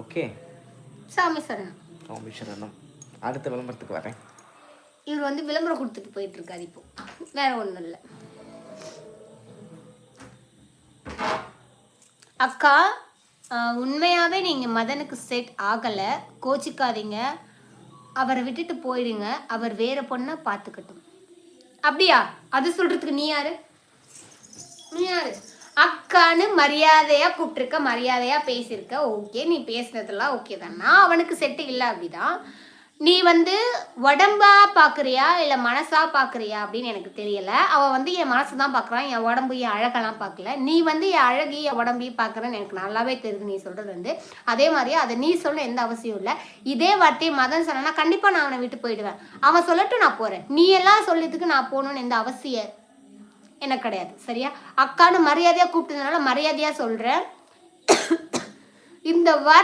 Okay. சாமி சரணம். சாமி சரணம். அடுத்த விளம்பரத்துக்கு வரேன். இவர் வந்து விளம்பரம் கொடுத்துட்டு போயிட்டு இருக்காரு இப்போ. வேற ஒன்றும் இல்லை. அக்கா, உண்மையாகவே நீங்கள் மதனுக்கு செட் ஆகலை, கோச்சிக்காதீங்க, அவரை விட்டுட்டு போயிடுங்க, அவர் வேற பொண்ணை பார்த்துக்கட்டும். அப்படியா? அது சொல்கிறதுக்கு நீ யாரு? அக்கான்னு மரியாதையாக கூப்பிட்டுருக்க, மரியாதையாக பேசியிருக்க, ஓகே, நீ பேசுனதெல்லாம் ஓகே தான். நான் அவனுக்கு செட்டு இல்லை அப்படிதான். நீ வந்து உடம்பா பார்க்குறியா இல்லை மனசா பார்க்குறியா அப்படின்னு எனக்கு தெரியலை. அவள் வந்து என் மனசு தான் பார்க்குறான், என் உடம்பு என் அழகெல்லாம் பார்க்கல. நீ வந்து என் அழகி என் உடம்பையும் பார்க்குறேன்னு எனக்கு நல்லாவே தெரியுது நீ சொல்கிறது வந்து. அதே மாதிரி அதை நீ சொல்ல எந்த அவசியம் இல்லை. இதே வார்த்தையை மதன் சொன்னா கண்டிப்பாக நான் அவனை விட்டு போயிடுவேன். அவன் சொல்லட்டும், நான் போகிறேன். நீ எல்லாம் சொல்லியதுக்கு நான் போகணுன்னு எந்த அவசியம் எனக்கு கிடையாது. சரியா? அக்கான்னு மரியாதையாக கூப்பிட்டதுனால மரியாதையாக சொல்கிறேன். இந்த வார்த்தை